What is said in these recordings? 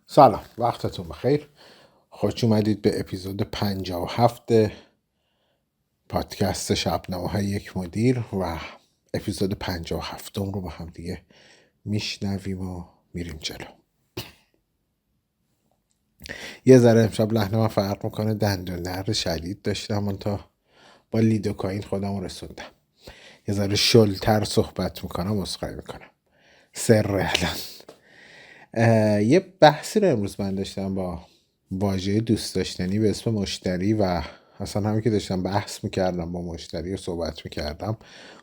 سلام، وقتتون بخیر. خوش اومدید به اپیزود 57 پادکست شبنامه‌های یک مدیر و اپیزود 57 رو با هم دیگه میشنویم و میریم جلو. یه ذره امشب لحن من فرق میکنه، دندون درد شدید داشتم من تا با لیدوکاین خودم رسوندم. یه ذره شلتر صحبت میکنم، عذرخواهی میکنم. سر الان یه بحثی رو امروز من داشتم با واژه دوست داشتنی به اسم مشتری و اصلا همین که داشتم بحث میکردم با مشتری و صحبت میکردم،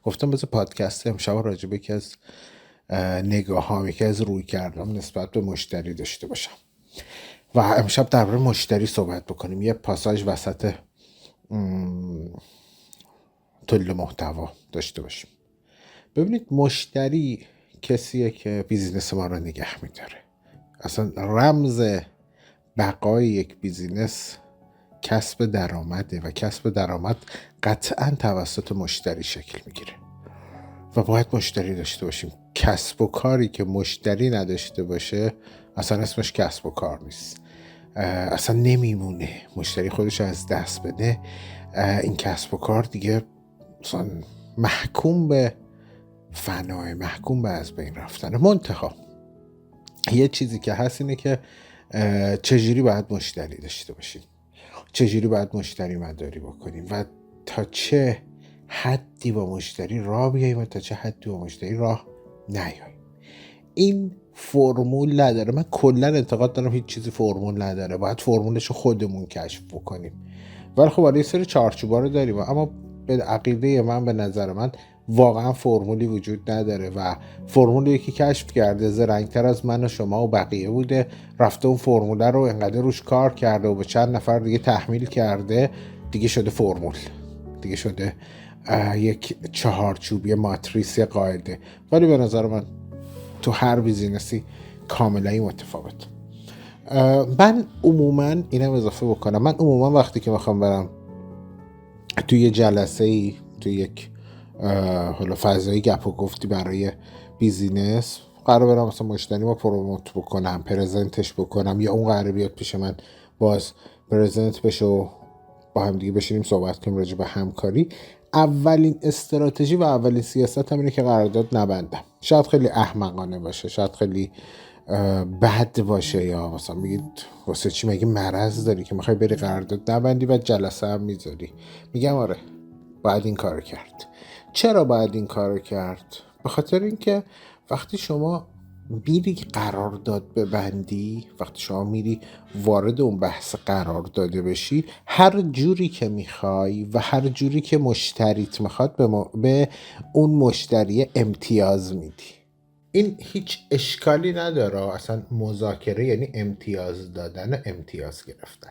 گفتم بذار پادکست امشب راجع به یکی از نگاه ها، یکی از روی کردم نسبت به مشتری داشته باشم و امشب درباره مشتری صحبت بکنیم. یه پاساژ وسط تولید محتوا داشته باشیم. ببینید، مشتری کسیه که بیزینس ما رو نگه میداره. اصلا رمز بقای یک بیزینس کسب درآمده و کسب درآمد قطعا توسط مشتری شکل میگیره و باید مشتری داشته باشیم. کسب و کاری که مشتری نداشته باشه اصلا اسمش کسب و کار نیست، اصلا نمیمونه. مشتری خودش از دست بده، این کسب و کار دیگه اصلا محکوم به فنای، محکوم به از بین رفتن. منتها یه چیزی که هست اینه که چجوری باید مشتری داشته باشیم، چجوری باید مشتری مداری بکنیم و تا چه حدی با مشتری راه بیاییم و تا چه حدی با مشتری راه نیاییم. این فرمول نداره. من کلا اعتقاد دارم هیچ چیزی فرمول نداره، باید فرمولش رو خودمون کشف بکنیم. ولی خب یه سری چارچوبا رو داریم، اما به عقیده من، به نظر من واقعا فرمولی وجود نداره و فرمولی که کشف کرده زرنگتر از من و شما و بقیه بوده، رفته اون فرموله رو انقدر روش کار کرده و به چند نفر دیگه تحمیل کرده، دیگه شده فرمول، دیگه شده یک چهارچوبی ماتریس قاعده. ولی به نظر من تو هر بیزینسی کاملا متفاوت. من عموما اینم اضافه بکنم، من عموما وقتی که میخوام برم توی یه جلسه ای، توی یک حالا فضای گپ و گفتی برای بیزینس، قرار برم مثلا مشتری ما پروموت بکنم، پرزنتش بکنم، یا اون قراره بیاد پیش من باز پرزنت بشه و با هم دیگه بشینیم صحبت کنیم راجع به همکاری، اولین استراتژی و اولین سیاست هم اینه که قرارداد نبندم. شاید خیلی احمقانه باشه، شاید خیلی بد باشه، یا مثلا میگید واسه چی، مگه مرض داری که میخوای بری قرارداد نبندی و جلسه هم میذاری؟ میگم آره، باید این کار کرد. چرا باید این کار کرد؟ به خاطر اینکه وقتی شما میری قرارداد ببندی، وقتی شما میری وارد اون بحث قرار داده بشی، هر جوری که میخوای و هر جوری که مشتریت میخواد به اون مشتری امتیاز میدی. این هیچ اشکالی نداره، اصلا مذاکره یعنی امتیاز دادن و امتیاز گرفتن.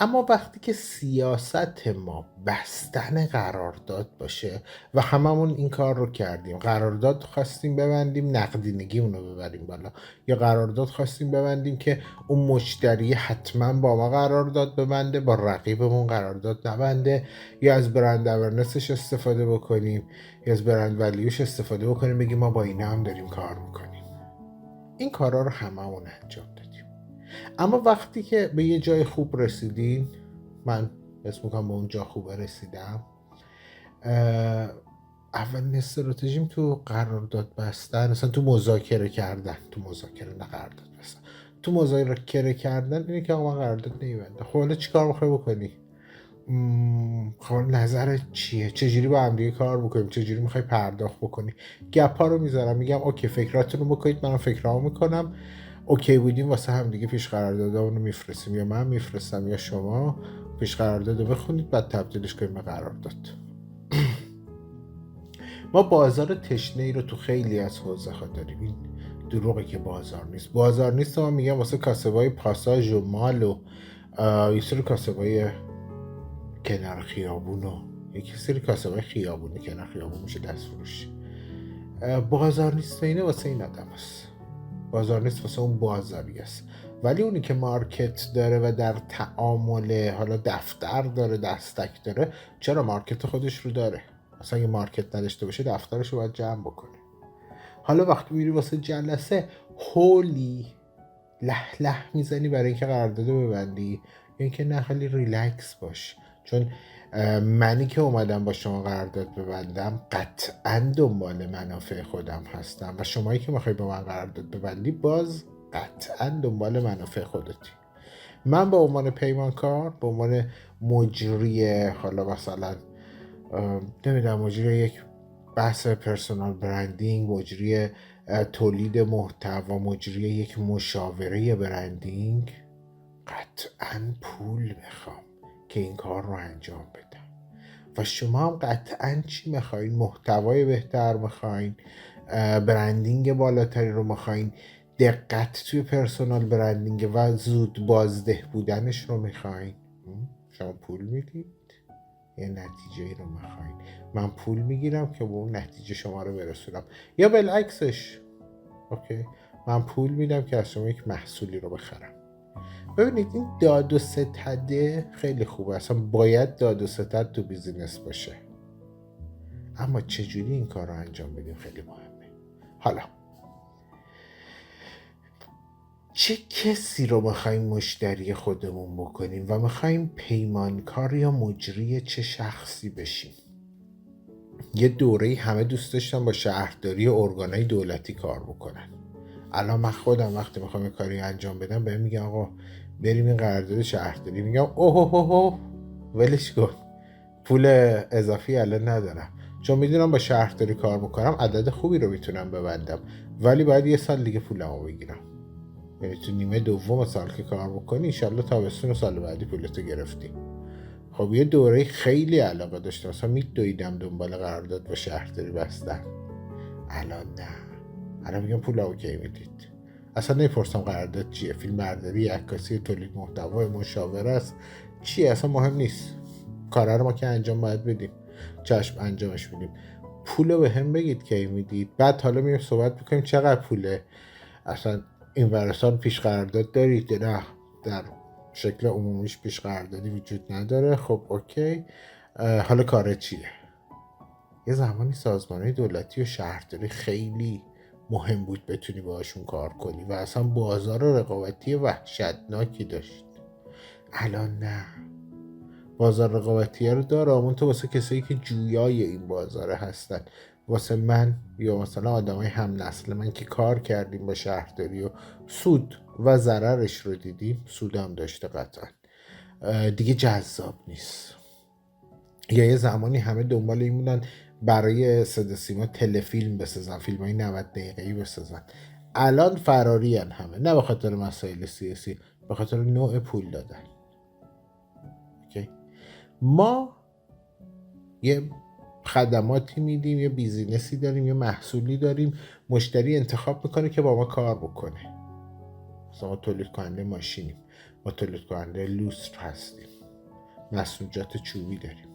اما وقتی که سیاست ما بستن قرارداد باشه و هممون این کار رو کردیم، قرارداد خواستیم ببندیم نقدینگی اونو ببریم بالا، یا قرارداد خواستیم ببندیم که اون مشتری حتما با ما قرارداد ببنده، با رقیبمون قرارداد نبنده، یا از برند اورنسش استفاده بکنیم، یا از برند ولیوش استفاده بکنیم، بگیم ما با اینا هم داریم کار میکنیم. این کارا رو هممون انجام دادیم. اما وقتی که به یه جای خوب رسیدین، من اسم میکنم به اون جا خوب رسیدم، اولین استراتژیم تو قرارداد بستن، مثلا تو مذاکره کردن، تو مذاکره نه قرارداد بستن، تو مذاکره کردن اینه که آقا من قرارداد نمیبنده. خب حالا چیکار میخوای بکنی؟ خب نظرت چیه؟ چجوری با هم دیگه کار بکنیم؟ چجوری میخوای پرداخت بکنی؟ گپا رو میذارم، میگم اوکی فکراتونو بکنید، منم فکرامو میکنم، اوکی بودیم واسه هم دیگه پیش قراردادمون رو میفرستیم، یا من میفرستم یا شما پیش قرارداد رو بخونید بعد تبدیلش کنیم به قرارداد. ما بازار تشنه ای رو تو خیلی از حوزه ها داریم. این دروغه که بازار نیست. بازار نیست، ما میگم واسه کاسبای پاساژ و مال و یه سری کاسبای کنار خیابون و یک سری کاسبای خیابونی کنار خیابون میشه دست فروشی. بازار نیست اینه واسه این آدم هست. بازار نیست واسه اون بازاری است. ولی اونی که مارکت داره و در تعامل، حالا دفتر داره، دستک داره، چرا مارکت خودش رو داره؟ اصلا اگه مارکت نداشته باشه دفترش رو باید جمع بکنه. حالا وقتی میری واسه جلسه، هولی له میزنی برای اینکه قرارداد ببندی یا اینکه نه خیلی ریلکس باش؟ چون منی که اومدم با شما قرارداد ببندم قطعا دنبال منافع خودم هستم و شمایی که میخوای با من قرارداد ببندی باز قطعا دنبال منافع خودتی. من به عنوان پیمانکار، به عنوان مجری، حالا مثلا نمیدونم، مجری یک بحث پرسونال برندینگ، مجری تولید محتوا، مجری یک مشاوره برندینگ، قطعا پول میخوام که این کار رو انجام بدم. و شما هم قطعا چی میخواین؟ محتوای بهتر میخواین، برندینگ بالاتری رو میخواین، دقت توی پرسونال برندینگ و زود بازده بودنش رو میخواین. شما پول میدید، یه نتیجه رو میخواین، من پول میگیرم که به اون نتیجه شما رو برسونم، یا بالعکسش. اوکی، من پول میدم که از شما یک محصولی رو بخرم. ببینید این داد و ستده خیلی خوبه، اصلا باید داد و ستد تو بیزینس باشه، اما چجوری این کار رو انجام بدیم خیلی مهمه. حالا چه کسی رو میخوایم مشتری خودمون بکنیم و میخوایم پیمانکار یا مجری چه شخصی بشیم؟ یه دوره‌ای همه دوست داشتن با شهرداری و ارگانهای دولتی کار بکنن. الان من خودم وقتی میخوام یه کاری انجام بدم بهم میگن آقا بریم این قرارداد شهرداری، میگم اوه ولش کن، پول اضافی الان ندارم، چون میدونم با شهرداری کار بکنم عدد خوبی رو میتونم ببندم، ولی باید یه سال دیگه پولمو بگیرم. یعنی تو نیمه دوم سال که کار بکنی انشالله تابستون سال بعدی پولتو گرفتی. خب یه دوره خیلی علاقه داشتم، مثلا میدویدم دنبال قرارداد با شهرداری بستن. الان نه، الان میگم پول اوکی میدید، اصلا نمیپرسم قرارداد چیه، فیلم برداری، عکاسی، تولید محتوا، مشاوره است، چیه اصلا مهم نیست، کارا رو ما که انجام باید بدیم، چشم انجامش میدیم، پولو به هم بگید کی میدید. بعد حالا میریم صحبت میکنیم چقدر پوله، اصلا این ورسان پیش قرارداد دارید؟ نه، در شکل عمومیش پیش قراردادی وجود نداره. خب اوکی، حالا کار چیه؟ یه زمانی سازمانهای دولتی و شهرداری خیلی مهم بود بتونی باهاشون کار کنی و اصلا بازار رقابتی وحشتناکی داشت. الان نه، بازار رقابتی رو داره، اون تو واسه کسایی که جویای این بازاره هستن. واسه من یا مثلا آدمای هم نسل من که کار کردیم با شهرداری و سود و ضررش رو دیدیم، سودم داشته قطعا، دیگه جذاب نیست. یا یه زمانی همه دنبال این بودن برای صدا سیما تلفیلم بسازن، فیلم های 90 دقیقه‌ای بسازن. الان فراری همه، نه به خاطر مسائل سیاسی، به خاطر نوع پول دادن. اوکی؟ ما یه خدماتی میدیم، یه بیزینسی داریم، یه محصولی داریم، مشتری انتخاب میکنه که با ما کار بکنه. مثلا ما تولید کننده ماشینیم، ما تولید کننده لوستر هستیم، مسئولیت چوبی داریم.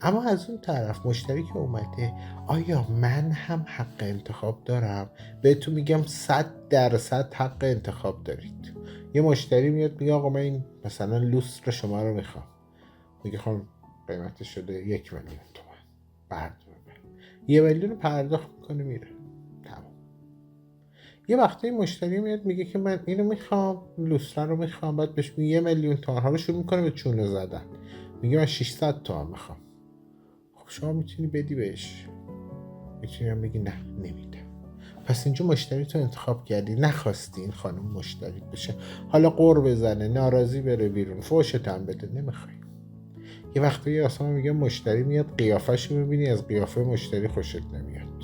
اما از اون طرف مشتری که اومده، آیا من هم حق انتخاب دارم؟ بهتون میگم 100% حق انتخاب دارید. یه مشتری میاد میگه آقا من این مثلا لوستر شما رو میخوام، میگه خب قیمتش شده 1 میلیون تومان، بعد 1 میلیون پرداخت میکنه میره، تمام. یه وقتی مشتری میاد میگه که من اینو میخوام، لوستر رو میخوام، بعد بهش میگه 1 میلیون تومان، حالا شروع میکنه به چونه زدن، میگه من 600 تومان میخوام. خب شما میتونی بدی بهش، میتونی هم بگی نه نمیده. پس اینجا مشتری تو انتخاب کردی، نخواستی این خانم مشتری بشه، حالا قور بزنه، ناراضی بره بیرون، فوشت هم بده، نمیخوای. یه وقتی اصلا میگه مشتری میاد قیافش رو میبینی، از قیافه مشتری خوشت نمیاد.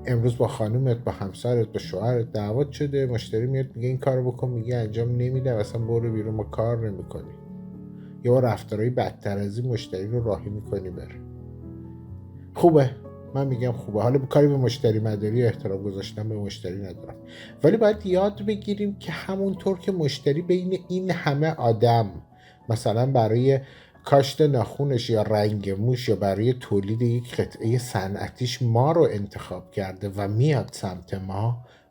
امروز با خانومت، با همسرت، با شوهرت دعوت شده، مشتری میاد میگه این کارو بکن، میگه انجام نمیده، اصلا برو بیرون، ما کار نمیکنی. یا رفتارهای بدتر از این مشتری رو راهی میکنی بره. خوبه، من میگم خوبه، حالا کاری به مشتری مداری احترام گذاشتن به مشتری ندارم، ولی باید یاد بگیریم که همونطور که مشتری بین این همه آدم مثلا برای کاشت ناخونش یا رنگ موش یا برای تولید یک قطعه صنعتیش ما رو انتخاب کرده و میاد سمت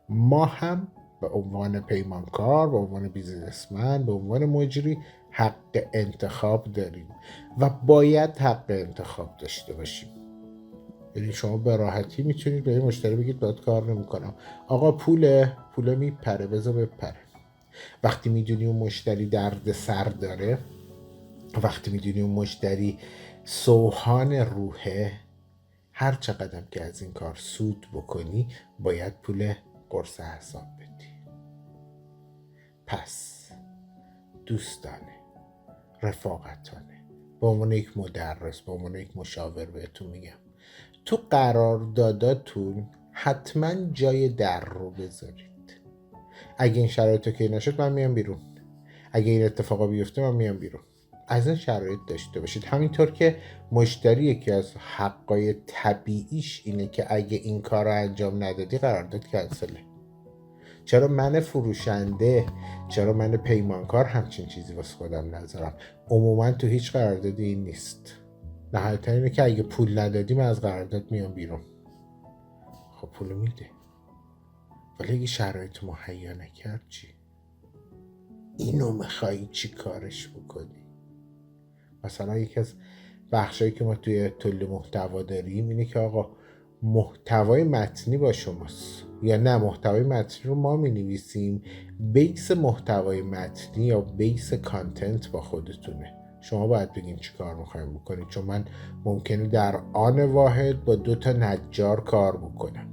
ما هم به عنوان پیمانکار، به عنوان بیزینسمن، به عنوان مجری حق انتخاب داریم و باید حق انتخاب داشته باشیم. یعنی شما به راحتی میتونید به این مشتری بگید باید کار نمیکنم، آقا پول میپره، بذار بپره. وقتی میدونی اون مشتری درد سر داره، وقتی میدونی اون مشتری سوهان روحه، هر چقدر که از این کار سود بکنی باید پول قرص حساب بدی. پس دوستانه، رفاقتانه، به عنوان یک مدرس، به عنوان یک مشاور بهتون میگم تو قرارداداتون حتما جای در رو بذارید. اگه این شرایط اوکی نشد من میام بیرون، اگه این اتفاقا بیفته من میام بیرون. از این شرایط داشته باشید. همینطور که مشتری یکی از حقای طبیعیش اینه که اگه این کار رو انجام ندادی قرارداد کنسله. چرا من فروشنده، چرا من پیمانکار همچین چیزی واسه خودم نذارم؟ عموما تو هیچ قراردادی این نیست. نهایتا اینه که اگه پول ندادی من از قرارداد میام بیرون. خب پول میده، ولی اگه شرایط مهیا نکرد چی؟ اینو میخوایی چی کارش بکنی؟ مثلا یکی از بخشایی که ما توی تولید محتوا داریم اینه که آقا محتوای متنی با شماست یا نه محتوای متنی رو ما می نویسیم، بیس محتوای متنی یا بیس کانتنت با خودتونه. شما باید بگین چی کار میخوایم بکنید، چون من ممکنه در آن واحد با 2 نجار کار بکنم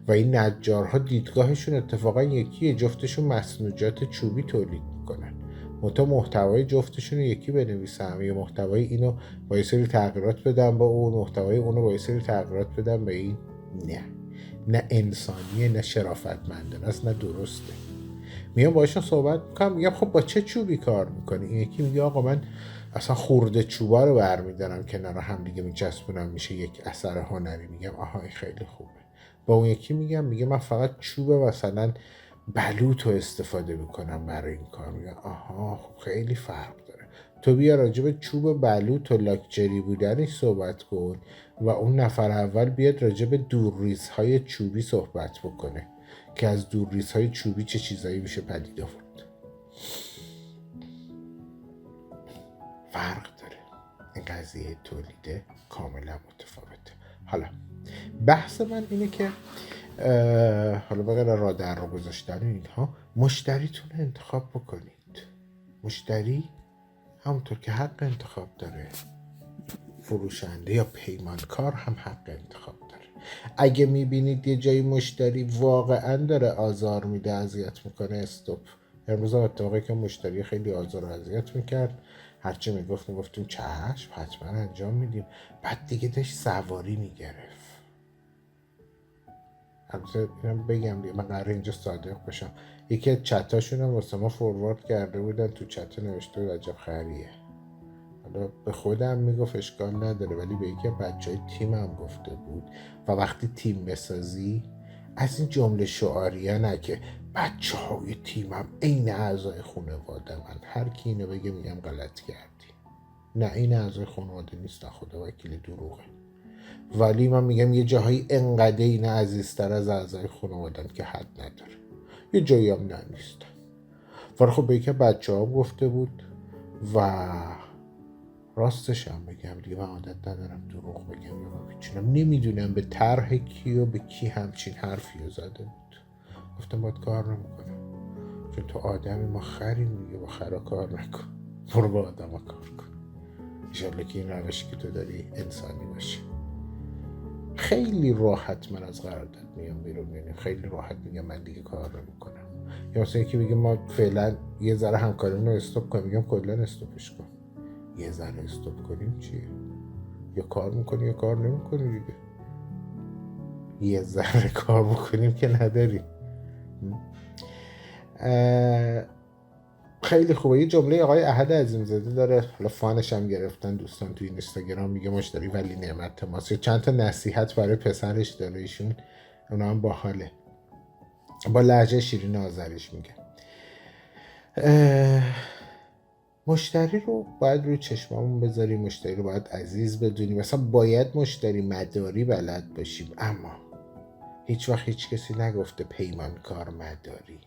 و این نجارها دیدگاهشون اتفاقا یکیه، جفتشون مسنوجات چوبی تولید میکنن. منتها محتوای جفتشون رو یکی بنویسم، یا محتوای اینو با یه سری تغییرات بدم با اون، محتوای اونو با یه سری تغییرات بدم به این، نه انسانیه، نه شرافتمندانه است، نه درسته. میام باشون صحبت میکنم، میگم خب با چه چوبی کار میکنی؟ این یکی میگه آقا من اصلا خورده چوبا رو برمیدارم کنار هم دیگه میچسبونم میشه یک اثر هنری. میگم آها این خیلی خوبه. با اون یکی میگه من فقط چوب مثلا بلوط رو استفاده میکنم برای این کار. میگم آها خب خیلی فرق داره. تو بیا راجع به چوب بلوط و لاکچری بودنش صحبت کن و اون نفر اول بیاد راجع به دورریزهای چوبی صحبت بکنه که از دورریزهای چوبی چه چیزایی میشه پدید آورد. فرق داره. این قضیه تولیده کاملا متفاوته. حالا بحث من اینه که حالا بغیر راه در رو گذاشتن اینها، مشتریتون رو انتخاب بکنید. مشتری همونطور که حق انتخاب داره، فروشنده یا پیمانکار هم حق انتخاب داره. اگه میبینید یه جایی مشتری واقعا داره آزار میده، اذیت میکنه، استوب. امروز هم اتفاقی که مشتری خیلی آزار و اذیت میکرد، هرچی میگفتیم چشم حتما انجام میدیم. بعد دیگه داشت سواری میگرفت. البته اینم بگم دیگه، من قراره اینجا صادق باشم، یکی از چتاشون هم واسه ما فوروارد کرده بودن، تو چت نوشته بود عجب خریه. حالا به خودم میگفت اشکال نداره، ولی به یکی بچهای تیمم گفته بود. و وقتی تیم بسازی از این جمله شعاریه نه که بچه های تیمم عین اعضای خانواده من، هر کی اینو بگه میگم غلط کردی. نه این اعضای خانواده نیست، خدا وکیل دروغه. ولی من میگم یه جاهایی انقدر اینا عزیزتر از اعضای خانوادن که حد نداره، یه جایی هم نه نیستن. ولی خب به یکی بچه ها گفته بود و راستش هم بگم دیگه من عادت ندارم دروغ بگم یا بپیچونم. نمیدونم به طرح کی و به کی همچین حرفی رو زده بود. گفتم باید کار نمیکنم، چون تو آدمی، ما خریم دیگه، با خرا کار نکن، برو با آدم ها کار کن. انشالله که این روشی که تو داری انسانی باشه. خیلی راحت من از قرارداد میام بیرون، یعنی خیلی راحت میگم من دیگه کار نمیکنم. یا مثلا یکی میگه ما فعلا یه ذره همکاریمون رو استاپ کنیم، میگم کلا استاپش کن. یه ذره استاپ کنیم چیه؟ یا کار میکنی یا کار نمیکنی دیگه. یه ذره کار بکنیم که نداریم. خیلی خوبه. یه جمله آقای احد عظیمزاده داره، حالا فانش هم گرفتن دوستان توی اینستاگرام، میگه مشتری ولی نعمت ماست. چند تا نصیحت برای پسرش داره ایشون، اونا هم باحاله، با لهجه شیرین آذریش میگه. مشتری رو باید روی چشممون بذاریم، مشتری رو باید عزیز بدونیم، مثلا باید مشتری مداری بلد باشیم. اما هیچ وقت هیچ کسی نگفته پیمانکار مداری،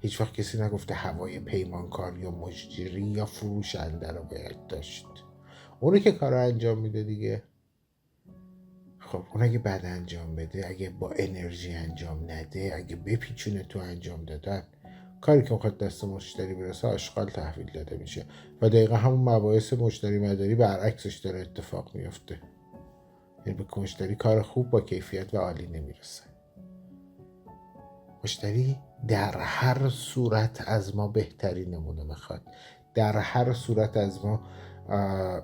هیچ وقت کسی نگفته هوای پیمانکار یا مجری یا فروشنده رو باید داشت. اونی که کار انجام میده دیگه، خب اون اگه بد انجام بده، اگه با انرژی انجام نده، اگه بپیچونه تو انجام دادن، کاری که میخواد دست مشتری برسه آشغال تحویل داده میشه و دقیقا همون مباحث مشتری مداری برعکسش داره اتفاق میفته. یعنی به مشتری کار خوب با کیفیت و عالی نمیرسه. مشتری در هر صورت از ما بهترینمون رو میخواد، در هر صورت از ما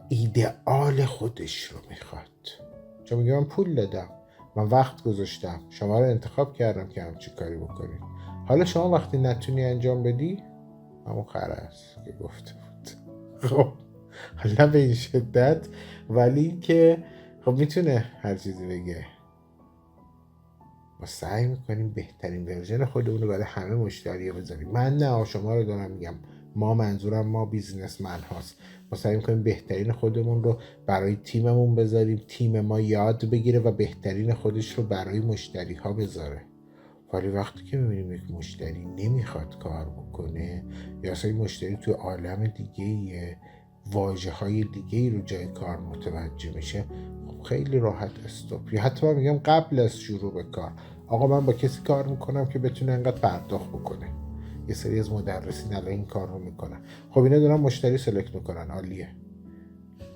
ایدئال خودش رو میخواد. چون میگه من پول دادم، من وقت گذاشتم، شما رو انتخاب کردم که همچی کاری بکنید. حالا شما وقتی نتونی انجام بدی، همون خره است که گفته بود. خب حالا به این شدت، ولی که خب میتونه هر چیزی بگه. ما سعی میکنیم بهترین ورژن خودمون رو برای همه مشتری بذاریم. من نه، شما رو دارم میگم، ما منظورم ما بیزنسمن هاست. ما سعی میکنیم بهترین خودمون رو برای تیممون بذاریم، تیم ما یاد بگیره و بهترین خودش رو برای مشتری ها بذاره. ولی وقتی که میبینیم یک مشتری نمیخواد کار بکنه یا اصلا مشتری توی عالم دیگه واژه های دیگه رو جای کار متوجه میشه، خب خیلی راحت استاپ. یا حتی من میگم قبل از شروع به کار، آقا من با کسی کار میکنم که بتونه انقدر پرداخت بکنه. یه سری از مدرسین الان این کار رو میکنن. خب اینا دارن مشتری سلکت میکنن، عالیه.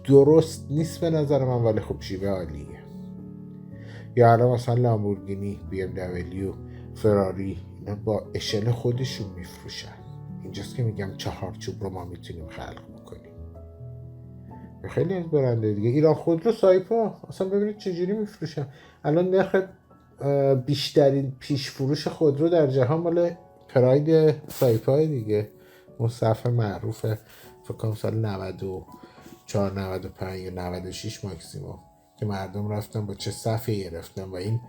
درست نیست به نظر من، ولی خب شیوه عالیه. یا الان مثلا لامبورگینی، بی ام دبلیو، فراری، اینا با اشل خودشون میفروشن. اینجاست که میگم چهارچوب رو ما میتونیم خلق بکنیم. خیلی از برنده دیگه، ایران خودرو، سایپا، اصلا ببینید چجوری میفروشن. الان نرخ بیشترین پیش فروش خودرو در جهان مال پراید سایپا دیگه. مصطفی معروفه، فکر کنم سال 94 95 یا 96 ماکسیموم، که مردم رفتن با چه صفی گرفتن و این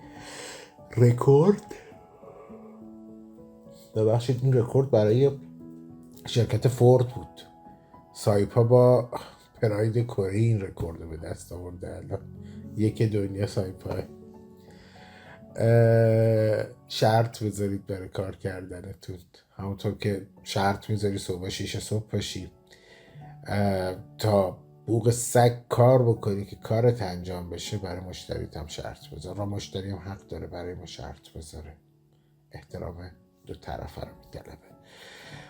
رکورد، ببخشید، این رکورد برای شرکت فورد بود. سایپا با پراید کره این رکورد به دست آورده. الان یک دنیا سایپا. شرط بذارید برای کار کردنتون، همونطور که شرط میذاری صبح 6 صبح پاشی تا بوق سگ کار بکنی که کارت انجام بشه، برای مشتریت هم شرط بذار. و مشتری هم حق داره برای ما شرط بذاره. احترام دو طرفه رو میطلبه.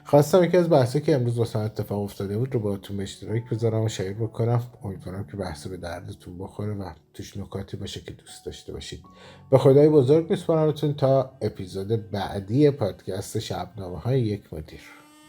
خواستم یکی از بحثی که امروز واسه اتفاق افتاده بود رو باهاتون به اشتراک بذارم و شیر بکنم. امیدوارم که بحث به دردتون بخوره و توش نکاتی باشه که دوست داشته باشید. به خدای بزرگ میسپارمتون تا اپیزود بعدی پادکست شبنامه‌های یک مدیر.